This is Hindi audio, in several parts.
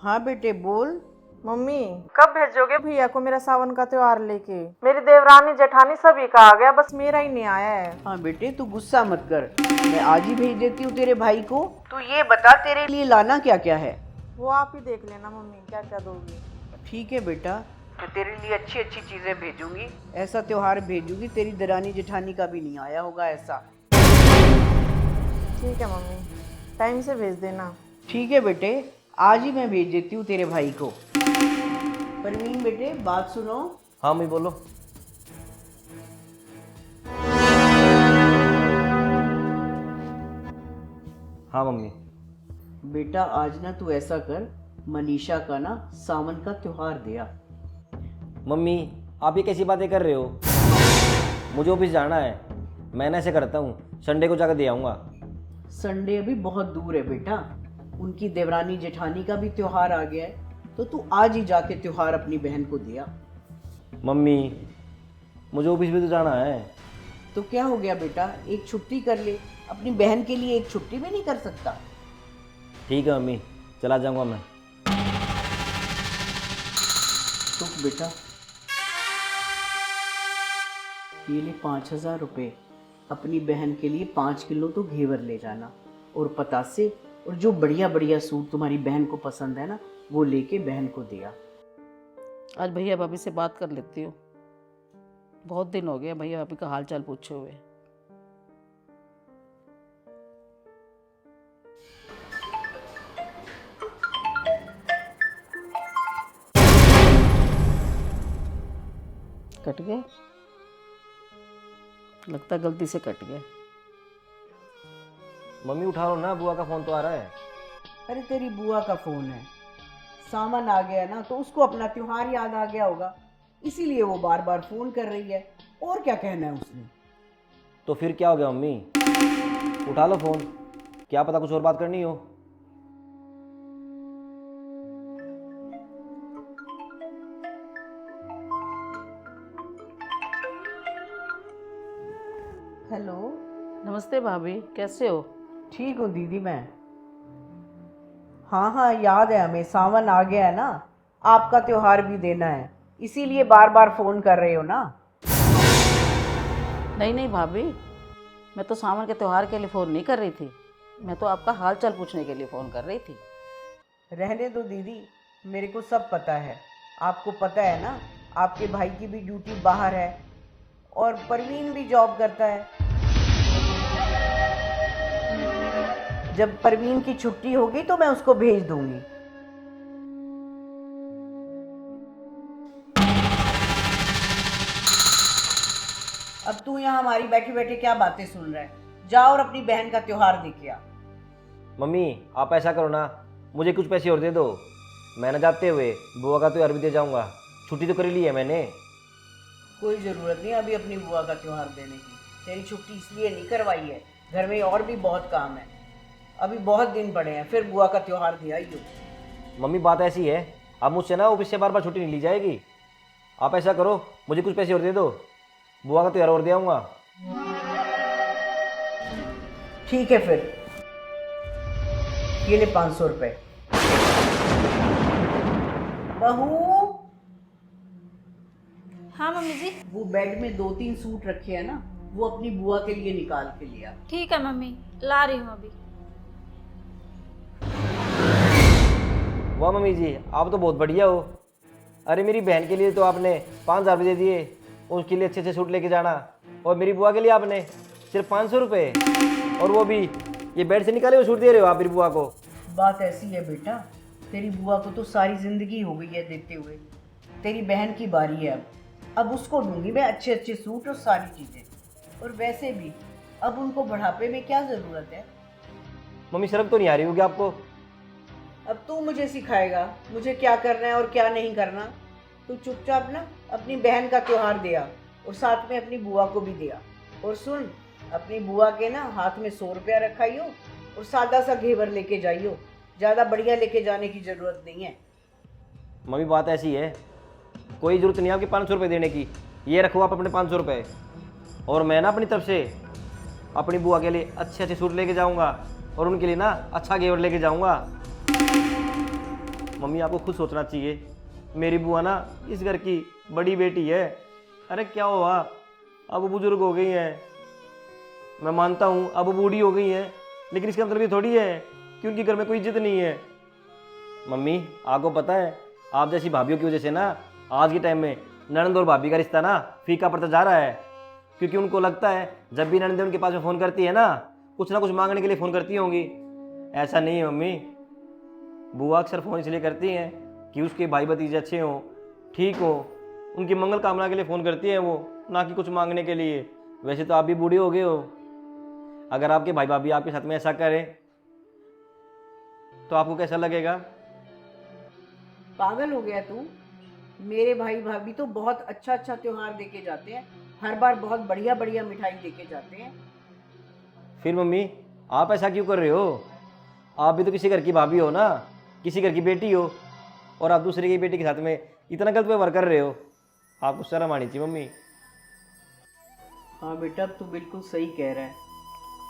हाँ बेटे बोल। मम्मी कब भेजोगे भैया को मेरा सावन का त्योहार लेके? मेरी देवरानी जेठानी सभी का आ गया, बस मेरा ही नहीं आया है। हाँ बेटे तू गुस्सा मत कर, मैं आज ही भेज देती हूँ तेरे भाई को। तू ये बता तेरे लिए लाना क्या क्या है। वो आप ही देख लेना मम्मी, क्या क्या दोगी। ठीक है बेटा, मैं तेरे लिए अच्छी अच्छी चीज़ें भेजूंगी। ऐसा त्योहार भेजूंगी तेरी दरानी जेठानी का भी नहीं आया होगा ऐसा। ठीक है मम्मी, टाइम से भेज देना। ठीक है बेटे, आज ही मैं भेज देती हूँ तेरे भाई को। परवीन बेटे बात सुनो। हाँ मम्मी बोलो। हाँ मम्मी। बेटा आज ना तू ऐसा कर, मनीषा का ना सावन का त्योहार दिया। मम्मी आप ये कैसी बातें कर रहे हो? मुझे ऑफिस जाना है, मैं ना ऐसे करता हूँ, संडे को जाकर दे आऊँगा। संडे अभी बहुत दूर है बेटा, उनकी देवरानी जेठानी का भी त्योहार आ गया है, तो तू आज ही जाके त्योहार अपनी बहन को दिया। मम्मी मुझे ऑफिस भी तो जाना है। तो क्या हो गया बेटा, एक छुट्टी कर ले, अपनी बहन के लिए एक छुट्टी भी नहीं कर सकता? ठीक है मम्मी, चला जाऊँगा मैं। तो बेटा ये ले 5,000 रुपये, अपनी बहन के लिए 5 किलो तो घेवर ले जाना, और पतासे और जो बढ़िया बढ़िया सूट तुम्हारी बहन को पसंद है ना वो लेके बहन को दिया। आज भैया भाभी से बात कर लेती हूँ, बहुत दिन हो गए भैया भाभी का हाल चाल पूछे हुए। कट गए, लगता गलती से कट गए। मम्मी उठा लो ना, बुआ का फ़ोन तो आ रहा है। अरे तेरी बुआ का फोन है, सामान आ गया ना तो उसको अपना त्योहार याद आ गया होगा, इसीलिए वो बार बार फोन कर रही है। और क्या कहना है उसने? तो फिर क्या हो गया मम्मी, उठा लो फ़ोन, क्या पता कुछ और बात करनी हो। हेलो। नमस्ते भाभी, कैसे हो? ठीक हूँ दीदी मैं। हाँ हाँ याद है हमें, सावन आ गया है ना, आपका त्योहार भी देना है, इसीलिए बार बार फ़ोन कर रहे हो ना। नहीं नहीं भाभी, मैं तो सावन के त्योहार के लिए फ़ोन नहीं कर रही थी, मैं तो आपका हाल चाल पूछने के लिए फ़ोन कर रही थी। रहने दो दीदी, मेरे को सब पता है। आपको पता है ना, आपके भाई की भी ड्यूटी बाहर है और परवीन भी जॉब करता है। जब परवीन की छुट्टी होगी तो मैं उसको भेज दूंगी। अब तू यहाँ हमारी बैठे बैठे क्या बातें सुन रहा है? जा और अपनी बहन का त्योहार देख आ। मम्मी आप ऐसा करो ना, मुझे कुछ पैसे और दे दो, मैं ना जाते हुए बुआ का त्योहार भी दे जाऊँगा। छुट्टी तो कर ली है मैंने। कोई ज़रूरत नहीं अभी अपनी बुआ का त्योहार देने की, तेरी छुट्टी इसलिए नहीं करवाई है, घर में और भी बहुत काम है, अभी बहुत दिन पड़े हैं, फिर बुआ का त्योहार दिया ही हो। मम्मी बात ऐसी है, अब मुझसे ना ऑफिस से बार बार छुट्टी नहीं ली जाएगी। आप ऐसा करो, मुझे कुछ पैसे और दे दो, बुआ का त्योहार और दे आऊँगा। ठीक है फिर, ये ले 500 रुपये। बहू। हाँ मम्मी जी। वो बेड में 2-3 सूट रखे हैं ना, वो अपनी बुआ के लिए निकाल के लिया। ठीक है मम्मी, ला रही हूँ अभी। वाह मम्मी जी, आप तो बहुत बढ़िया हो। अरे मेरी बहन के लिए तो आपने 5,000 रुपये दे दिए, उसके लिए अच्छे अच्छे सूट लेके जाना, और मेरी बुआ के लिए आपने सिर्फ 500 रुपये, और वो भी ये बेड से निकाले हुए सूट दे रहे हो आप मेरी बुआ को। बात ऐसी है बेटा, तेरी बुआ को तो सारी ज़िंदगी हो गई है देते हुए, तेरी बहन की बारी है अब उसको दूंगी मैं अच्छे अच्छे सूट और सारी चीज़ें। और वैसे भी अब उनको बढ़ापे में क्या ज़रूरत है? मम्मी शर्म तो नहीं आ रही होगी आपको? अब तू मुझे सिखाएगा मुझे क्या करना है और क्या नहीं करना। तू चुपचाप ना अपनी बहन का त्योहार दिया और साथ में अपनी बुआ को भी दिया। और सुन, अपनी बुआ के ना हाथ में 100 रुपया रखाइयो और सादा सा घेवर लेके जाइयो, ज़्यादा बढ़िया लेके जाने की ज़रूरत नहीं है। मम्मी बात ऐसी है, कोई ज़रूरत नहीं है आपकी 500 रुपये देने की, ये रखो आप अपने 500 रुपये, और मैं ना अपनी तरफ से अपनी बुआ के लिए अच्छे अच्छे सूट लेके जाऊंगा और उनके लिए ना अच्छा घेवर लेके जाऊंगा। मम्मी आपको खुद सोचना चाहिए। मेरी बुआ ना इस घर की बड़ी बेटी है। अरे क्या हुआ, अब बुजुर्ग हो गई हैं, मैं मानता हूँ अब बूढ़ी हो गई हैं, लेकिन इसका मतलब ये थोड़ी है कि उनके घर में कोई इज्जत नहीं है। मम्मी आपको पता है, आप जैसी भाभीयों की वजह से ना आज के टाइम में ननंद और भाभी का रिश्ता ना फीका पड़ता जा रहा है। क्योंकि उनको लगता है जब भी ननंद उनके पास में फ़ोन करती है ना कुछ मांगने के लिए फ़ोन करती होंगी। ऐसा नहीं है मम्मी, बुआ अक्सर फ़ोन इसलिए करती हैं कि उसके भाई भतीजे अच्छे हों, ठीक हों, उनकी मंगल कामना के लिए फ़ोन करती हैं वो, ना कि कुछ मांगने के लिए। वैसे तो आप भी बूढ़े हो गए हो, अगर आपके भाई भाभी आपके साथ में ऐसा करें तो आपको कैसा लगेगा? पागल हो गया तू? मेरे भाई भाभी तो बहुत अच्छा अच्छा त्योहार देके जाते हैं, हर बार बहुत बढ़िया बढ़िया मिठाई देके जाते हैं। फिर मम्मी आप ऐसा क्यों कर रहे हो? आप भी तो किसी घर की भाभी हो ना, किसी घर की बेटी हो, और आप दूसरे की बेटी के साथ में इतना गलत व्यवहार कर रहे हो। आपको शर्म आनी चाहिए मम्मी। हाँ बेटा, अब तू बिल्कुल सही कह रहा है।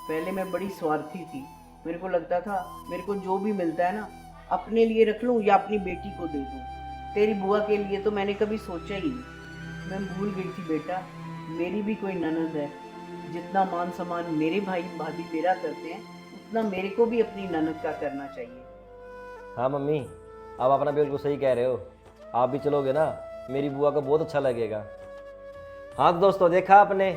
पहले मैं बड़ी स्वार्थी थी, मेरे को लगता था मेरे को जो भी मिलता है ना अपने लिए रख लूँ या अपनी बेटी को दे दूँ। तेरी बुआ के लिए तो मैंने कभी सोचा ही नहीं। मैं भूल गई थी बेटा, मेरी भी कोई ननद है। जितना मान सम्मान मेरे भाई भाभी मेरा करते हैं, उतना मेरे को भी अपनी ननद का करना चाहिए। हाँ मम्मी, आप अपना बिल्कुल सही कह रहे हो। आप भी चलोगे ना, मेरी बुआ को बहुत अच्छा लगेगा। हाँ तो दोस्तों, देखा आपने,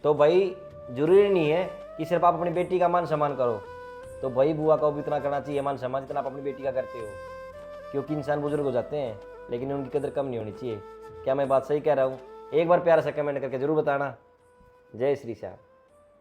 तो भाई ज़रूरी नहीं है कि सिर्फ आप अपनी बेटी का मान सम्मान करो, तो भाई बुआ का भी इतना करना चाहिए मान सम्मान जितना आप अपनी बेटी का करते हो। क्योंकि इंसान बुजुर्ग हो जाते हैं लेकिन उनकी कदर कम नहीं होनी चाहिए। क्या मैं बात सही कह रहा हूँ? एक बार प्यारा सा कमेंट करके ज़रूर बताना। जय श्री श्याम।